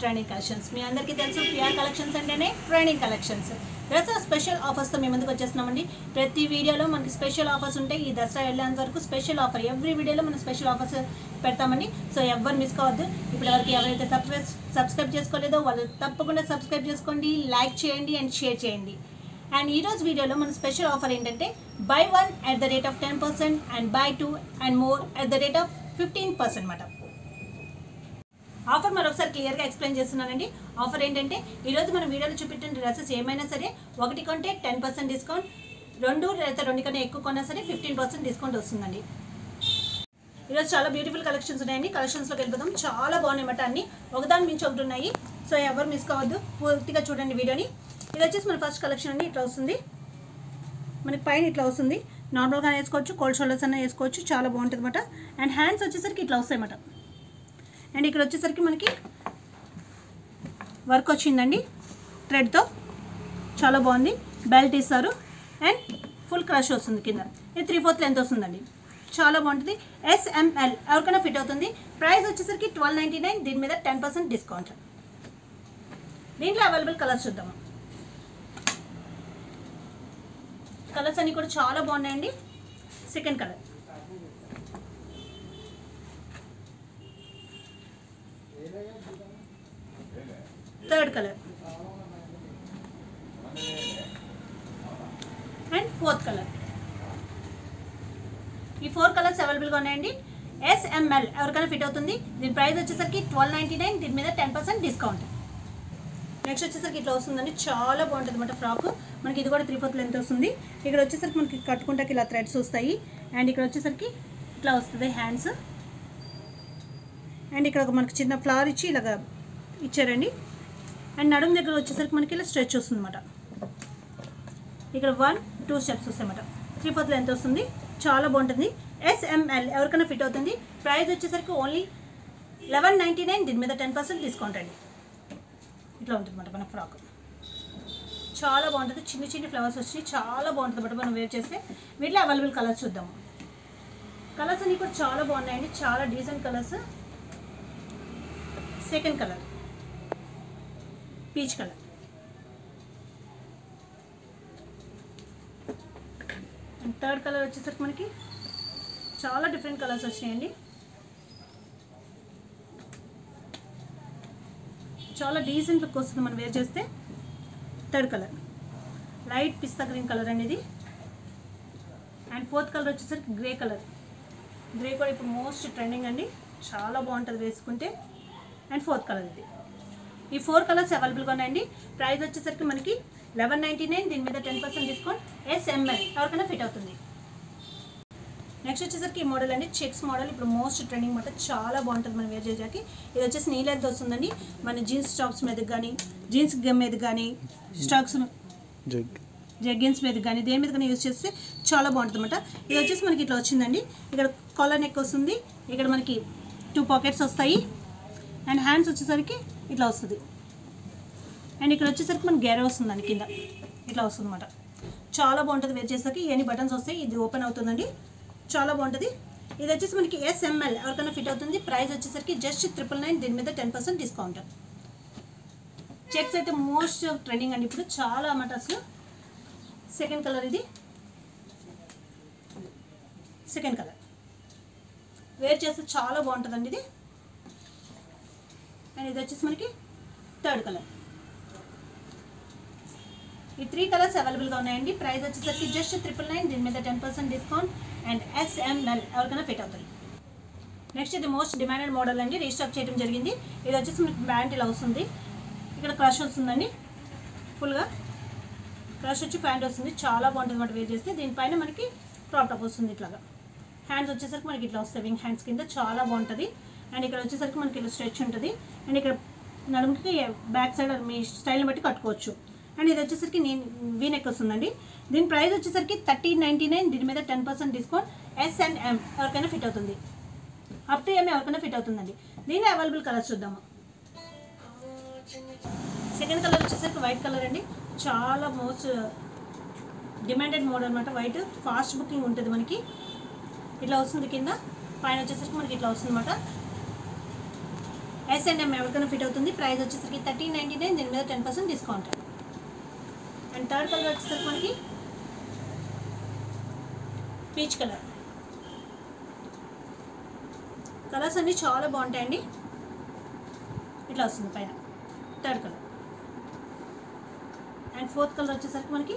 Training collections. మీ అందరికీ తెలుసు PR collections అంటేనే ట్రైనింగ్ కలెక్షన్స్. దసరా స్పెషల్ ఆఫర్స్తో మేము ముందుకు వచ్చేస్తున్నామండి. ప్రతి వీడియోలో మనకి స్పెషల్ ఆఫర్స్ ఉంటాయి. ఈ దసరా వెళ్ళేంత వరకు స్పెషల్ ఆఫర్, ఎవ్రీ వీడియోలో మనం స్పెషల్ ఆఫర్స్ పెడతామండి. సో ఎవరు మిస్ కావద్దు. ఇప్పటివరకు ఎవరైతే సబ్స్క్రైబ్ చేసుకోలేదో వాళ్ళు తప్పకుండా సబ్స్క్రైబ్ చేసుకోండి, లైక్ చేయండి అండ్ షేర్ చేయండి. అండ్ ఈరోజు వీడియోలో మన స్పెషల్ ఆఫర్ ఏంటంటే by 1 at the rate of 10% and by 2 and more at the rate of 15% అన్నమాట. ఆఫర్ మరొకసారి క్లియర్గా ఎక్స్ప్లెయిన్ చేస్తున్నానండి. ఆఫర్ ఏంటంటే ఈరోజు మనం వీడియోలో చూపించిన డ్రెస్సెస్ ఏమైనా సరే ఒకటి కొంటే 10% డిస్కౌంట్, రెండు కన్నా ఎక్కువ కొన్నా సరే 15% డిస్కౌంట్ వస్తుందండి. ఈరోజు చాలా బ్యూటిఫుల్ కలెక్షన్స్ ఉన్నాయండి. కలెక్షన్స్లోకి వెళ్ళిపోతాం. చాలా బాగున్నాయి అన్నమాట. అన్ని ఒకదాని మించి ఒకటి ఉన్నాయి. సో ఎవరు మిస్ కావద్దు, పూర్తిగా చూడండి వీడియోని. ఇది వచ్చేసి మన ఫస్ట్ కలెక్షన్ అండి. ఇట్లా వస్తుంది మనకి, పైన ఇట్లా వస్తుంది. నార్మల్గా వేసుకోవచ్చు, కోల్డ్ షోల్డర్స్ అన్న వేసుకోవచ్చు. చాలా బాగుంటుంది అన్నమాట. అండ్ హ్యాండ్స్ వచ్చేసరికి ఇట్లా వస్తాయి అన్నమాట. అండ్ ఇక్కడ వచ్చేసరికి మనకి వర్క్ వచ్చిందండి థ్రెడ్తో, చాలా బాగుంది. బెల్ట్ ఇస్తారు అండ్ ఫుల్ క్రష్ వస్తుంది కింద. ఇది 3/4 లెంత్ వస్తుందండి. చాలా బాగుంటుంది. SML ఎవరికైనా ఫిట్ అవుతుంది. ప్రైస్ వచ్చేసరికి 1299. దీని మీద 10% డిస్కౌంట్. దీంట్లో అవైలబుల్ కలర్స్ చూద్దాము. కలర్స్ అన్నీ కూడా చాలా బాగున్నాయండి. Second colour, third colour and fourth colour. ఈ 4 కలర్స్ అవైలబుల్గా ఉన్నాయండి. SML ఎవరికైనా ఫిట్ అవుతుంది. దీని ప్రైస్ వచ్చేసరికి 1299. దీని మీద 10% డిస్కౌంట్. నెక్స్ట్ వచ్చేసరికి ఇట్లా వస్తుందండి. చాలా బాగుంటుంది అన్నమాట ఫ్రాక్. మనకి ఇది కూడా 3/4 లెంత్ వస్తుంది. ఇక్కడ వచ్చేసరికి మనకి కట్టుకుంటాకి ఇలా థ్రెడ్స్ వస్తాయి. అండ్ ఇక్కడ వచ్చేసరికి ఇట్లా వస్తుంది హ్యాండ్స్. అండ్ ఇక్కడ మనకి చిన్న ఫ్లవర్ ఇచ్చి ఇలాగా ఇచ్చారండి. అండ్ నడుము దగ్గర వచ్చేసరికి మనకి ఇలా స్ట్రెచ్ వస్తుంది అన్నమాట. ఇక్కడ 1-2 స్టెప్స్ వస్తాయి అన్నమాట. 3/4 లెంత్ వస్తుంది. చాలా బాగుంటుంది. SML ఎవరికైనా ఫిట్ అవుతుంది. ప్రైస్ వచ్చేసరికి ఓన్లీ 1199. దీని మీద 10% డిస్కౌంట్ అండి. ఇట్లా ఉంటుంది అన్నమాట మన ఫ్రాక్. చాలా బాగుంటుంది. చిన్న చిన్న ఫ్లవర్స్ వచ్చి చాలా బాగుంటుంది అన్నమాట మనం వేర్ చేస్తే. వీటిలో అవైలబుల్ కలర్స్ చూద్దాము. కలర్స్ అన్నీ కూడా చాలా బాగున్నాయండి. చాలా decent colours. Second colour peach colour and third colour వచ్చేసరికి మనకి చాలా డిఫరెంట్ కలర్స్ వచ్చినాయండి. చాలా డీసెంట్ లుక్ వస్తుంది మనం వేర్ చేస్తే. థర్డ్ కలర్ లైట్ పిస్తా గ్రీన్ కలర్ అనేది. అండ్ ఫోర్త్ కలర్ వచ్చేసరికి గ్రే కలర్. గ్రే కూడా ఇప్పుడు మోస్ట్ ట్రెండింగ్ అండి. చాలా బాగుంటుంది వేసుకుంటే. అండ్ ఫోర్త్ కలర్ ఇది. ఈ 4 కలర్స్ అవైలబుల్గా ఉన్నాయండి. ప్రైస్ వచ్చేసరికి మనకి 1199. దీని మీద 10% డిస్కౌంట్. SML ఎవరికైనా ఫిట్ అవుతుంది. నెక్స్ట్ వచ్చేసరికి ఈ మోడల్ అండి, చెక్స్ మోడల్. ఇప్పుడు మోస్ట్ ట్రెండింగ్ మాట. చాలా బాగుంటుంది మనం వేర్ చేయడానికి. ఇది వచ్చేసి నీ లెంత్ వస్తుందండి. మన జీన్స్ టాప్స్ మీద కానీ, జీన్స్ మీద కానీ, స్టాక్స్ జగ్గిన్స్ మీద కానీ, దేని మీద కానీ యూజ్ చేస్తే చాలా బాగుంటుంది అనమాట. ఇది వచ్చేసి మనకి ఇట్లా వచ్చిందండి. ఇక్కడ కాలర్ నెక్ వస్తుంది. ఇక్కడ మనకి 2 పాకెట్స్ వస్తాయి. అండ్ హ్యాండ్స్ వచ్చేసరికి ఇట్లా వస్తుంది. అండ్ ఇక్కడ వచ్చేసరికి మనకి గేర వస్తుందండి కింద. ఇట్లా వస్తుంది అనమాట. చాలా బాగుంటుంది వేర్ చేసేసరికి. ఇవన్నీ బటన్స్ వస్తాయి. ఇది ఓపెన్ అవుతుందండి. చాలా బాగుంటుంది. ఇది వచ్చేసి మనకి SML ఎవరికైనా ఫిట్ అవుతుంది. ప్రైస్ వచ్చేసరికి జస్ట్ 999. దీని మీద 10% డిస్కౌంట్. చెక్స్ అయితే మోస్ట్ ట్రెండింగ్ అండి ఇప్పుడు. చాలా అన్నమాట అసలు. సెకండ్ కలర్ ఇది. సెకండ్ కలర్ వేర్ చేస్తే చాలా బాగుంటుందండి ఇది. అండ్ ఇది వచ్చేసి మనకి థర్డ్ కలర్. ఈ 3 కలర్స్ అవైలబుల్గా ఉన్నాయండి. ప్రైస్ వచ్చేసరికి జస్ట్ 999. దీని మీద 10% డిస్కౌంట్. అండ్ SML ఎవరికైనా ఫిట్ అవుతుంది. నెక్స్ట్ ఇది మోస్ట్ డిమాండెడ్ మోడల్ అండి. రీస్టాక్ చేయడం జరిగింది. ఇది వచ్చేసి మనకి ప్యాంట్ ఇలా వస్తుంది. ఇక్కడ క్రష్ వస్తుందండి. ఫుల్గా క్రష్ వచ్చి ప్యాంట్ వస్తుంది. చాలా బాగుంటుంది అన్నమాట వేర్ చేస్తే. దీనిపైన మనకి క్రాప్ టాప్ వస్తుంది ఇట్లాగా. హ్యాండ్స్ వచ్చేసరికి మనకి ఇట్లా వస్తాయి వింగ్ హ్యాండ్స్ కింద. చాలా బాగుంటుంది. అండ్ ఇక్కడ వచ్చేసరికి మనకి ఇలా స్ట్రెచ్ ఉంటుంది. అండ్ ఇక్కడ నడుముకి బ్యాక్ సైడ్ మీ స్టైల్ని బట్టి కట్టుకోవచ్చు. అండ్ ఇది వచ్చేసరికి వీ నెక్ వస్తుందండి. దీని ప్రైస్ వచ్చేసరికి 1399. దీని మీద 10% డిస్కౌంట్. S&M ఎవరికైనా ఫిట్ అవుతుంది. అప్ టు M ఎవరికైనా ఫిట్ అవుతుందండి. దీనిలో అవైలబుల్ కలర్స్ చూద్దాము. సెకండ్ కలర్ వచ్చేసరికి వైట్ కలర్ అండి. చాలా మోస్ట్ డిమాండెడ్ మోడల్ అనమాట. వైట్ ఫాస్ట్ బుకింగ్ ఉంటుంది మనకి. ఇట్లా వస్తుంది కింద. పైన వచ్చేసరికి మనకి ఇట్లా వస్తుంది అనమాట. S&M ఎవరికైనా ఫిట్ అవుతుంది. ప్రైస్ వచ్చేసరికి 1399, దీని మీద 10% డిస్కౌంట్. అండ్ థర్డ్ కలర్ వచ్చేసరికి మనకి పీచ్ కలర్. కలర్స్ అన్నీ చాలా బాగుంటాయండి. ఇట్లా వస్తుంది పైన third colour. And fourth colour వచ్చేసరికి మనకి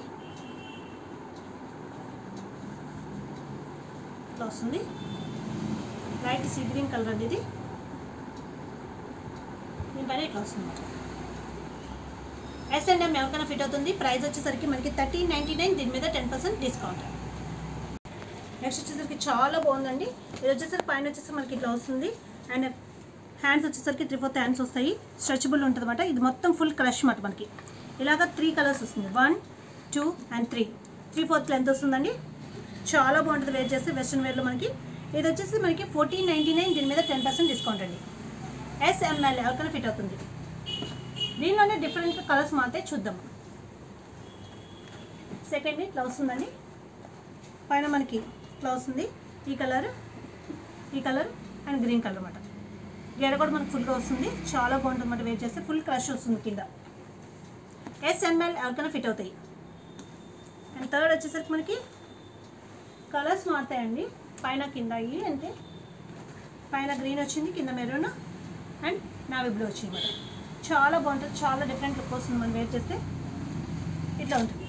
ఇట్లా వస్తుంది, లైట్ సీ గ్రీన్ కలర్ అండి ఇది. దీనిపైన ఇట్లా వస్తుంది. S&M ఎవరికైనా ఫిట్ అవుతుంది. ప్రైస్ వచ్చేసరికి మనకి 1399, దీని మీద 10% డిస్కౌంట్. నెక్స్ట్ వచ్చేసరికి చాలా బాగుందండి. ఇది వచ్చేసరికి పైన వచ్చేసరికి మనకి ఇట్లా వస్తుంది. అండ్ హ్యాండ్స్ వచ్చేసరికి 3/4 హ్యాండ్స్ వస్తాయి, స్ట్రెచబుల్ ఉంటుంది అన్నమాట. ఇది మొత్తం ఫుల్ క్రష్ అన్నమాట. మనకి ఇలాగ 3 కలర్స్ వస్తుంది, 1, 2 and 3. 3/4 లెంత్ వస్తుందండి. చాలా బాగుంటుంది వేర్ చేస్తే వెస్ట్రన్ వేర్లో మనకి. ఇది వచ్చేసి మనకి 1499, దీని మీద 10% డిస్కౌంట్ అండి. SML ఎవరికైనా ఫిట్ అవుతుంది. దీనిలోనే డిఫరెంట్ కలర్స్ మాత్రమే చూద్దాం. సెకండ్ ఇట్లా వస్తుందండి. పైన మనకి ఇట్లా వస్తుంది, ఈ కలర్ అండ్ గ్రీన్ కలర్ అన్నమాట. గెడ కూడా మనకు ఫుల్గా వస్తుంది, చాలా బాగుంటుంది అన్నమాట. వేర్ చేస్తే ఫుల్ క్రష్ వస్తుంది కింద. SML ఎవరికైనా ఫిట్ అవుతాయి. అండ్ థర్డ్ వచ్చేసరికి మనకి కలర్స్ మారుతాయండి. పైన కింద ఇవి అంటే పైన గ్రీన్ వచ్చింది, కింద మెరూన్ అండ్ నావీ బ్లూ వచ్చింది అన్నమాట. చాలా బాగుంటుంది, చాలా డిఫరెంట్ లుక్ వస్తుంది మనం వేర్ చేస్తే. ఇట్లా ఉంటుంది.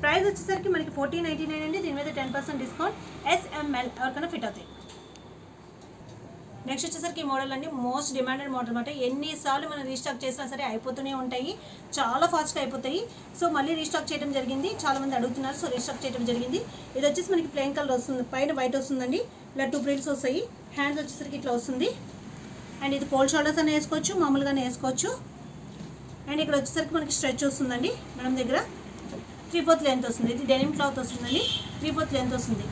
ప్రైస్ వచ్చేసరికి మనకి 1499 అండి, దీని మీద 10% డిస్కౌంట్. SML ఎవరికైనా ఫిట్ అవుతాయి. నెక్స్ట్ వచ్చేసరికి ఈ మోడల్ అండి, మోస్ట్ డిమాండెడ్ మోడల్ అనమాట. ఎన్నిసార్లు మనం రీస్టాక్ చేసినా సరే అయిపోతూనే ఉంటాయి, చాలా ఫాస్ట్గా అయిపోతాయి. సో మళ్ళీ రీస్టాక్ చేయడం జరిగింది, చాలామంది అడుగుతున్నారు, సో రీస్టాక్ చేయడం జరిగింది. ఇది వచ్చేసి మనకి ప్లెయిన్ కలర్ వస్తుంది, పైన వైట్ వస్తుందండి. ఇలా 2 ప్రిల్స్ వస్తాయి. హ్యాండ్స్ వచ్చేసరికి ఇట్లా వస్తుంది. అండ్ ఇది కోల్డ్ షోల్డర్స్ అని వేసుకోవచ్చు, మామూలుగానే వేసుకోవచ్చు. అండ్ ఇక్కడ వచ్చేసరికి మనకి స్ట్రెచ్ వస్తుందండి. మనం దగ్గర 3/4 లెంత్ వస్తుంది. ఇది డెనిమ్ క్లాత్ వస్తుందండి, 3/4 లెంత్ వస్తుంది.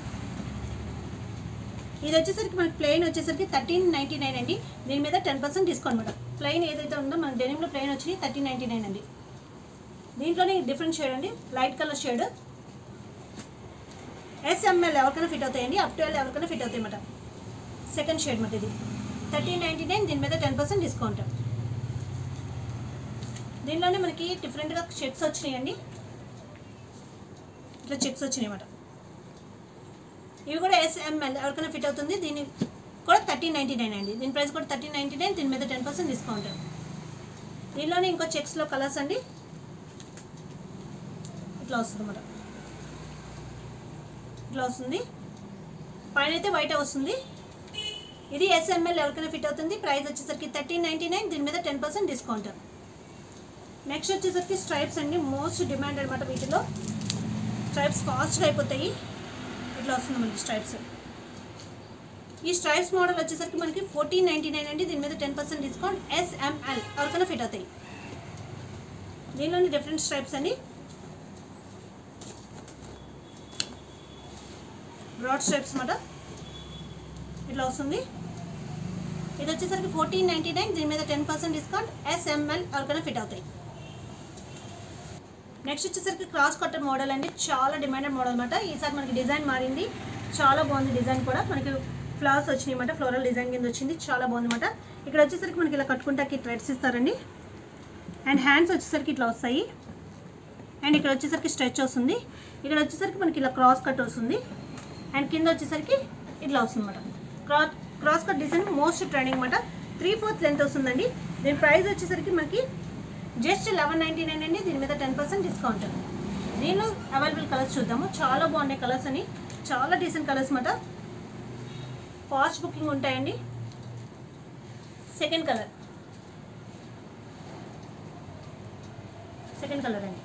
ఇది వచ్చేసరికి మనకి ప్లెయిన్ వచ్చేసరికి 1399 అండి, దీని మీద 10% డిస్కౌంట్ మేడం. ప్లెయిన్ ఏదైతే ఉందో మనకి డెనిమ్లో ప్లెయిన్ వచ్చి 1399 అండి. దీంట్లోనే డిఫరెంట్ షేడ్ అండి, లైట్ కలర్ షేడ్. SML ఎవరికైనా ఫిట్ అవుతాయండి, అప్ టు ఎవరికైనా ఫిట్ అవుతాయి అన్నమాట. సెకండ్ షేడ్ మాట ఇది 1399, దీని మీద 10% డిస్కౌంట్. దీనిలోనే మనకి డిఫరెంట్గా చెక్స్ వచ్చినాయండి, ఇట్లా చెక్స్ వచ్చినాయి అన్నమాట. ఇవి కూడా SML ఎవరికైనా ఫిట్ అవుతుంది. దీని కూడా 1399 అండి, దీని ప్రైస్ కూడా 1399, దీని మీద 10% డిస్కౌంట్. దీనిలోనే ఇంకో చెక్స్లో కలర్స్ అండి, ఇట్లా వస్తుంది అన్నమాట. ఇట్లా వస్తుంది, పైన అయితే వైట్ వస్తుంది. ఇది SML ఎవరికైనా ఫిట్ అవుతుంది. ప్రైస్ వచ్చేసరికి 1399, దీని మీద 10% డిస్కౌంట్. నెక్స్ట్ వచ్చేసరికి స్ట్రైప్స్ అండి, మోస్ట్ డిమాండ్ అనమాట. వీటిలో స్ట్రైప్స్ ఫాస్ట్గా అయిపోతాయి. ఇట్లా వస్తుంది మనకి స్ట్రైప్స్. ఈ స్ట్రైప్స్ మోడల్ వచ్చేసరికి మనకి 1499 అండి, దీని మీద 10% డిస్కౌంట్. SML ఎవరికైనా ఫిట్ అవుతాయి. దీనిలోని డిఫరెంట్ స్ట్రైప్స్ అండి, బ్రాడ్ స్ట్రైప్స్ అన్నమాట. ఇట్లా వస్తుంది. ఇది వచ్చేసరికి 1499, దీని మీద 10% డిస్కౌంట్. SML ఎవరికైనా ఫిట్ అవుతాయి. నెక్స్ట్ వచ్చేసరికి క్రాస్ కట్టర్ మోడల్ అండి, చాలా డిమాండెడ్ మోడల్ అనమాట. ఈసారి మనకి డిజైన్ మారింది, చాలా బాగుంది. డిజైన్ కూడా మనకి ఫ్లవర్స్ వచ్చినాయి అన్నమాట, ఫ్లోరల్ డిజైన్ కింద వచ్చింది, చాలా బాగుంది అనమాట. ఇక్కడ వచ్చేసరికి మనకి ఇలా కట్టుకుంటాకి థ్రెడ్స్ ఇస్తారండి. అండ్ హ్యాండ్స్ వచ్చేసరికి ఇట్లా వస్తాయి. అండ్ ఇక్కడ వచ్చేసరికి స్ట్రెచ్ వస్తుంది. ఇక్కడ వచ్చేసరికి మనకి ఇలా క్రాస్ కట్ వస్తుంది. అండ్ కింద వచ్చేసరికి ఇట్లా వస్తుంది అన్నమాట. Cross cut design most trending అనమాట. 3/4 లెంత్ వస్తుందండి. దీని ప్రైస్ వచ్చేసరికి మనకి జస్ట్ 1199 అండి, దీని మీద 10% డిస్కౌంట్. దీనిలో అవైలబుల్ కలర్స్ చూద్దాము. చాలా బాగున్నాయి కలర్స్ అని, చాలా డీసెంట్ కలర్స్ అన్నమాట. ఫాస్ట్ బుకింగ్ ఉంటాయండి. సెకండ్ కలర్ అండి.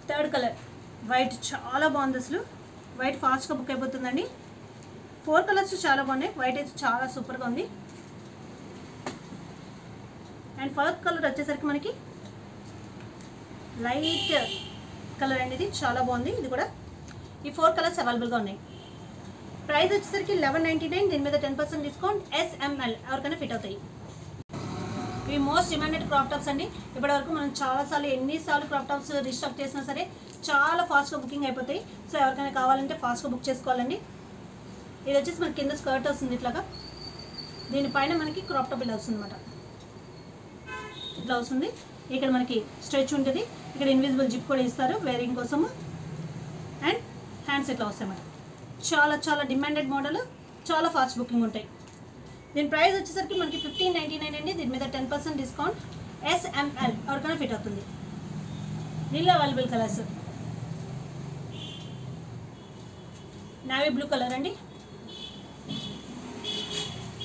థర్డ్ కలర్ వైట్, చాలా బాగుంది అసలు. వైట్ ఫాస్ట్గా బుక్ అయిపోతుందండి. 4 కలర్స్ చాలా బాగున్నాయి, వైట్ అయితే చాలా సూపర్గా ఉంది. అండ్ ఫోర్త్ కలర్ వచ్చేసరికి మనకి లైట్ కలర్ అండి, ఇది చాలా బాగుంది. ఇది కూడా ఈ 4 కలర్స్ అవైలబుల్గా ఉన్నాయి. ప్రైస్ వచ్చేసరికి 1199, దీని మీద 10% డిస్కౌంట్. SML ఎవరికైనా ఫిట్ అవుతాయి. ఇవి మోస్ట్ డిమాండెడ్ క్రాప్ టాప్స్ అండి. ఇప్పటివరకు మనం చాలాసార్లు ఎన్నిసార్లు క్రాప్ టాప్స్ రీస్టాక్ చేసినా సరే చాలా ఫాస్ట్గా బుకింగ్ అయిపోతాయి. సో ఎవరికైనా కావాలంటే ఫాస్ట్గా బుక్ చేసుకోవాలండి. ఇది వచ్చేసి మనకి కింద స్కర్ట్ వస్తుంది ఇట్లాగా. దీనిపైన మనకి క్రాప్ టాప్ ఇలా వస్తుంది అనమాట. ఇట్లా వస్తుంది. ఇక్కడ మనకి స్ట్రెచ్ ఉంటుంది. ఇక్కడ ఇన్విజిబుల్ జిప్ కూడా ఇస్తారు వేరింగ్ కోసము. అండ్ హ్యాండ్స్ ఇట్లా వస్తాయి అన్నమాట. చాలా చాలా డిమాండెడ్ మోడల్, చాలా ఫాస్ట్ బుకింగ్ ఉంటాయి. దీని ప్రైస్ వచ్చేసరికి మనకి 1599 అండి. దీని మీద 10% డిస్కౌంట్. SML ఎవరికైనా ఫిట్ అవుతుంది. దీనిలో available colours navy blue colour అండి.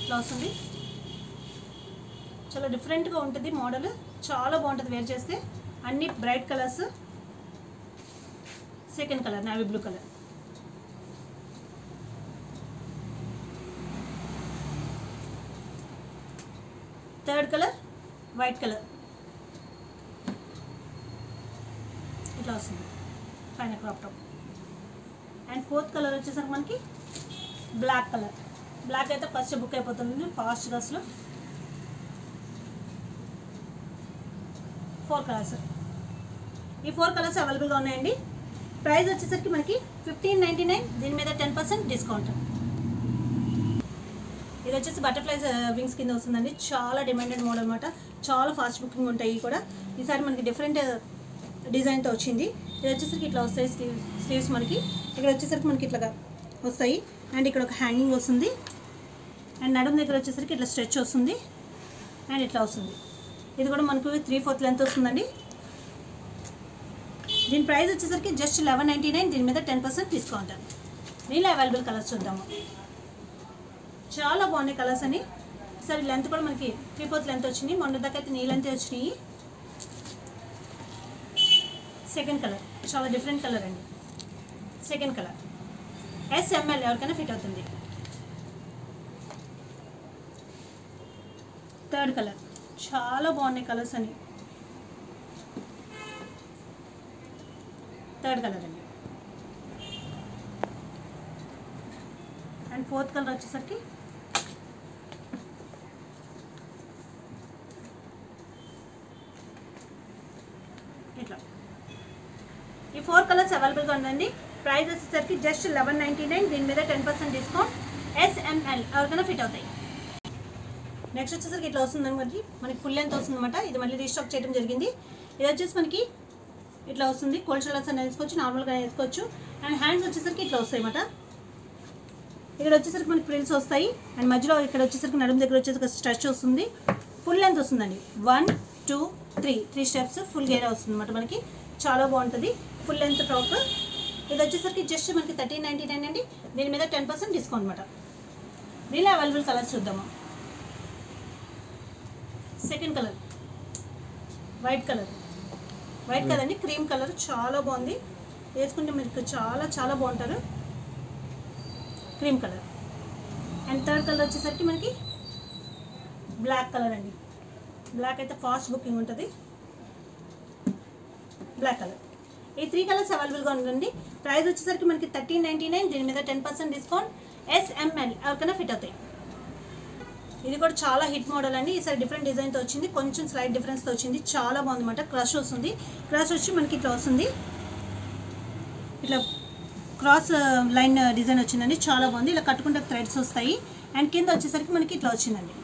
ఇట్లా వస్తుంది. చాలా డిఫరెంట్గా ఉంటుంది మోడల్, చాలా బాగుంటుంది వేర్ చేస్తే. అన్ని bright colours. Second colour navy blue colour. Third colour white colour. ఇట్లా వస్తుంది పైన crop top. And fourth colour వచ్చేసరికి మనకి బ్లాక్ కలర్. బ్లాక్ అయితే ఫస్ట్ బుక్ అయిపోతుంది ఫాస్ట్గా అసలు. 4 కలర్స్. ఈ 4 కలర్స్ అవైలబుల్గా ఉన్నాయండి. ప్రైస్ వచ్చేసరికి మనకి 1599. దీని మీద 10% డిస్కౌంట్. ఇది వచ్చేసి బటర్ఫ్లైస్ వింగ్స్ కింద వస్తుందండి. చాలా డిమాండెడ్ మోడల్ అనమాట. చాలా ఫాస్ట్ బుకింగ్ ఉంటాయి కూడా. ఈసారి మనకి డిఫరెంట్ డిజైన్తో వచ్చింది. ఇది వచ్చేసరికి ఇట్లా వస్తాయి స్లీవ్స్ మనకి. ఇక్కడ వచ్చేసరికి మనకి ఇట్లా వస్తాయి. అండ్ ఇక్కడ ఒక హ్యాంగింగ్ వస్తుంది. అండ్ నడుము దగ్గర వచ్చేసరికి ఇట్లా స్ట్రెచ్ వస్తుంది. అండ్ ఇట్లా వస్తుంది. ఇది కూడా మనకు 3/4 లెంత్ వస్తుందండి. దీని ప్రైస్ వచ్చేసరికి జస్ట్ 1199. దీని మీద 10% డిస్కౌంట్. దీనిలో అవైలబుల్ కలర్స్ చూద్దాము. చాలా బాగున్నాయి కలర్స్ అని. సరే లెంత్ కూడా మనకి 3/4 లెంత్ వచ్చింది. మొన్న దాకా అయితే నీ లెంత్ వచ్చినాయి. సెకండ్ కలర్ చాలా డిఫరెంట్ కలర్ అండి. సెకండ్ కలర్ SML ఎవరికైనా ఫిట్ అవుతుంది. థర్డ్ కలర్ చాలా బాగున్నాయి కలర్స్ అని. థర్డ్ కలర్ అండి. అండ్ ఫోర్త్ కలర్ వచ్చేసరికి ఇట్లా. ఈ 4 కలర్స్ అవైలబుల్గా ఉందండి. ప్రైస్ వచ్చేసరికి జస్ట్ 1199. దీని మీద 10% డిస్కౌంట్. SML ఎవరికైనా ఫిట్ అవుతాయి. నెక్స్ట్ వచ్చేసరికి ఇట్లా వస్తుందండి. మనకి ఫుల్ లెంత్ వస్తుంది అనమాట. ఇది మళ్ళీ రీస్టాక్ చేయడం జరిగింది. ఇది వచ్చేసి మనకి ఇట్లా వస్తుంది. కోల్డ్ షోల్డర్స్ అని వేసుకోవచ్చు, నార్మల్గా వేసుకోవచ్చు. అండ్ హ్యాండ్స్ వచ్చేసరికి ఇట్లా వస్తాయి అన్నమాట. ఇక్కడ వచ్చేసరికి మనకి ప్రిల్స్ వస్తాయి. అండ్ మధ్యలో ఇక్కడ వచ్చేసరికి నడుము దగ్గర వచ్చేసరికి స్ట్రెచ్ వస్తుంది. ఫుల్ లెంత్ వస్తుందండి. 1 2 3 స్టెప్స్ ఫుల్ గేరా వస్తుంది అనమాట మనకి. చాలా బాగుంటుంది ఫుల్ లెంత్ టాప్. ఇది వచ్చేసరికి జస్ట్ మనకి 1399 అండి. దీని మీద 10% డిస్కౌంట్ అనమాట. దీనిలో అవైలబుల్ కలర్స్ చూద్దాము. Second colour white colour. White colour అండి, క్రీమ్ కలర్. చాలా బాగుంది వేసుకుంటే మీకు చాలా చాలా బాగుంటారు. Cream colour. And third colour వచ్చేసరికి మనకి బ్లాక్ కలర్ అండి. బ్లాక్ అయితే ఫాస్ట్ బుకింగ్ ఉంటుంది. Black colour. ఈ 3 కలర్స్ అవైలబుల్గా ఉందండి. ప్రైస్ వచ్చేసరికి మనకి 1399. దీని మీద 10% డిస్కౌంట్. SML ఎవరికైనా ఫిట్ అవుతాయి. ఇది కూడా చాలా హిట్ మోడల్ అండి. ఈసారి డిఫరెంట్ డిజైన్తో వచ్చింది. కొంచెం స్లైట్ డిఫరెన్స్తో వచ్చింది. చాలా బాగుంది అనమాట. క్రష్ వస్తుంది. క్రష్ వచ్చి మనకి ఇట్లా వస్తుంది. ఇట్లా క్రాస్ లైన్ డిజైన్ వచ్చిందండి. చాలా బాగుంది. ఇలా కట్టుకుంటే థ్రెడ్స్ వస్తాయి. అండ్ కింద వచ్చేసరికి మనకి ఇట్లా వచ్చిందండి.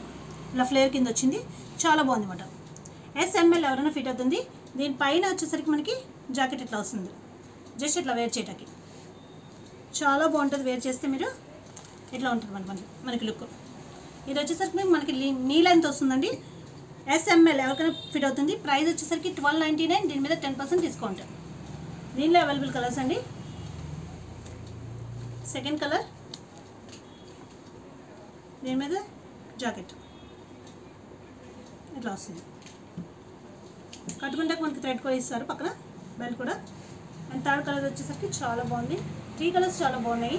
ఇలా ఫ్లేర్ కింద వచ్చింది. చాలా బాగుంది అనమాట. SML ఎవరైనా ఫిట్ అవుతుంది. దీనిపైన వచ్చేసరికి మనకి జాకెట్ ఇట్లా వస్తుంది. జస్ట్ ఇట్లా వేర్ చేయటానికి చాలా బాగుంటుంది. వేర్ చేస్తే మీరు ఇట్లా ఉంటుంది మనకి లుక్. ఇది వచ్చేసరికి మనకి నీ లెంత్ వస్తుందండి. SML ఎవరికైనా ఫిట్ అవుతుంది. ప్రైస్ వచ్చేసరికి 1299. దీని మీద 10% డిస్కౌంట్. దీనిలో అవైలబుల్ కలర్స్ అండి. Second colour. దీని మీద జాకెట్ ఇట్లా వస్తుంది. కట్టుకుంటే మనకి థ్రెడ్ కూడా ఇస్తారు పక్కన, బెల్ట్ కూడా. అండ్ థర్డ్ కలర్ వచ్చేసరికి చాలా బాగుంది. 3 కలర్స్ చాలా బాగున్నాయి.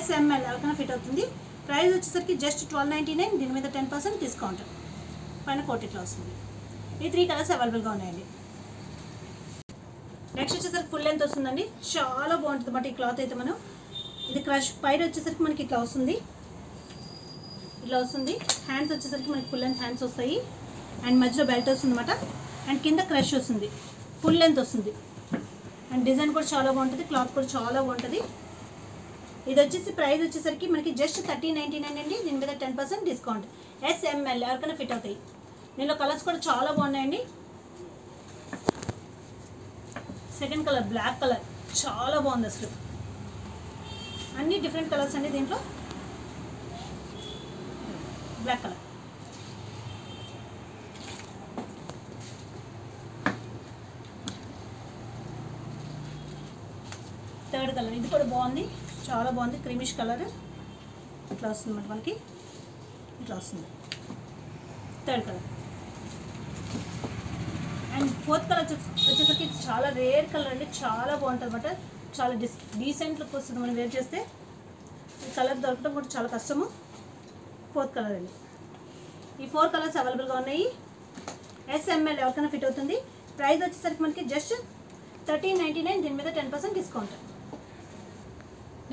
SML ఎవరికైనా ఫిట్ అవుతుంది. ప్రైస్ వచ్చేసరికి జస్ట్ 1299. దీని మీద 10% డిస్కౌంట్. పైన కోట్ ఇట్లా వస్తుంది. ఈ 3 కలర్స్ అవైలబుల్గా ఉన్నాయండి. నెక్స్ట్ వచ్చేసరికి ఫుల్ లెంత్ వస్తుందండి. చాలా బాగుంటుంది అన్నమాట ఈ క్లాత్ అయితే. మనం ఇది క్రష్ పైన వచ్చేసరికి మనకి ఇట్లా వస్తుంది. ఇట్లా వస్తుంది. హ్యాండ్స్ వచ్చేసరికి మనకి ఫుల్ లెంత్ హ్యాండ్స్ వస్తాయి. అండ్ మధ్యలో బెల్ట్ వస్తుంది అనమాట. అండ్ కింద క్రష్ వస్తుంది. ఫుల్ లెంత్ వస్తుంది. అండ్ డిజైన్ కూడా చాలా బాగుంటుంది. క్లాత్ కూడా చాలా బాగుంటుంది. ఇది వచ్చేసి ప్రైస్ వచ్చేసరికి మనకి జస్ట్ 1399 అండి. దీని మీద 10% డిస్కౌంట్. SML ఎవరికైనా ఫిట్ అవుతాయి. దీనిలో కలర్స్ కూడా చాలా బాగున్నాయండి. సెకండ్ కలర్ బ్లాక్ కలర్ చాలా బాగుంది అసలు. అన్ని డిఫరెంట్ కలర్స్ అండి దీంట్లో. బ్లాక్ కలర్, థర్డ్ కలర్ ఇది కూడా బాగుంది, చాలా బాగుంది. క్రీమిష్ కలర్ ఇట్లా వస్తుంది అన్నమాట మనకి, ఇట్లా వస్తుంది. Third colour and fourth colour వచ్చేసరికి చాలా రేర్ కలర్ అండి, చాలా బాగుంటుంది అన్నమాట. చాలా డీసెంట్ లుక్ వస్తుంది మనం వేర్ చేస్తే. ఈ కలర్ దొరకడం కూడా చాలా కష్టము. ఫోర్త్ కలర్ అండి. ఈ 4 కలర్స్ అవైలబుల్గా ఉన్నాయి. SML ఎవరికైనా ఫిట్ అవుతుంది. ప్రైస్ వచ్చేసరికి మనకి జస్ట్ 1399. దీని మీద 10% డిస్కౌంట్.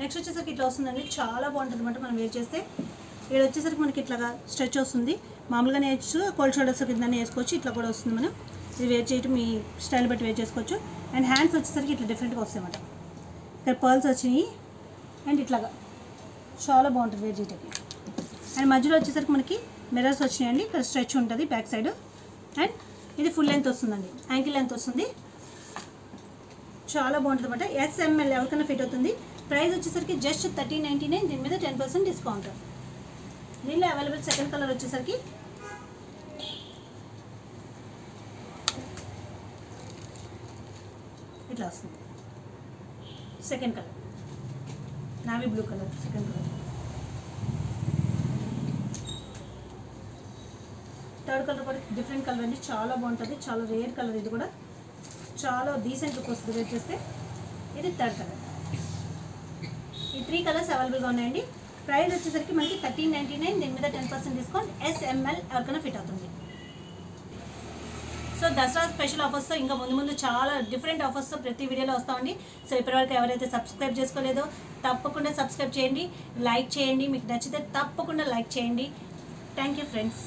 నెక్స్ట్ వచ్చేసరికి ఇట్లా వస్తుందండి, చాలా బాగుంటుంది అనమాట మనం వేర్ చేస్తే. ఇక్కడ వచ్చేసరికి మనకి ఇట్లాగా స్ట్రెచ్ వస్తుంది. మామూలుగానే వేయచ్చు, కోల్డ్ షోల్డర్స్ కిందనే వేసుకోవచ్చు. ఇట్లా కూడా వస్తుంది. మనం ఇది వేర్ చేయటం మీ స్టైల్ బట్టి వేర్ చేసుకోవచ్చు. అండ్ హ్యాండ్స్ వచ్చేసరికి ఇట్లా డిఫరెంట్గా వస్తాయి అన్నమాట. ఇక్కడ పర్ల్స్ వచ్చినాయి అండ్ ఇట్లాగా చాలా బాగుంటుంది వేర్ చేయటకి. అండ్ మధ్యలో వచ్చేసరికి మనకి మిర్రర్స్ వచ్చినాయండి. ఇక్కడ స్ట్రెచ్ ఉంటుంది బ్యాక్ సైడ్. అండ్ ఇది ఫుల్ లెంత్ వస్తుందండి, యాంకిల్ లెంత్ వస్తుంది. చాలా బాగుంటుంది అన్నమాట. SML ఎవరికైనా ఫిట్ అవుతుంది. ప్రైస్ వచ్చేసరికి జస్ట్ 1399. దీని మీద 10% డిస్కౌంట్. దీనిలో అవైలబుల్ సెకండ్ కలర్ వచ్చేసరికి ఇట్లా వస్తుంది. Second colour navy blue colour, second colour. Third colour కూడా డిఫరెంట్ కలర్ అండి, చాలా బాగుంటుంది. చాలా రేర్ కలర్, ఇది కూడా చాలా డీసెంట్ లుక్ వస్తుంది వేర్ చేస్తే. ఇది థర్డ్ కలర్. ఈ 3 కలర్స్ అవైలబుల్గా ఉన్నాయండి. ప్రైస్ వచ్చేసరికి మనకి 1399. దీని మీద 10% డిస్కౌంట్. SML ఎవరికైనా ఫిట్ అవుతుంది. సో దసరా స్పెషల్ ఆఫర్స్తో ఇంకా ముందు చాలా డిఫరెంట్ ఆఫర్స్తో ప్రతి వీడియోలో వస్తామండి. సో ఇప్పటివరకు ఎవరైతే సబ్స్క్రైబ్ చేసుకోలేదో తప్పకుండా సబ్స్క్రైబ్ చేయండి, లైక్ చేయండి. మీకు నచ్చితే తప్పకుండా లైక్ చేయండి. Thank you friends.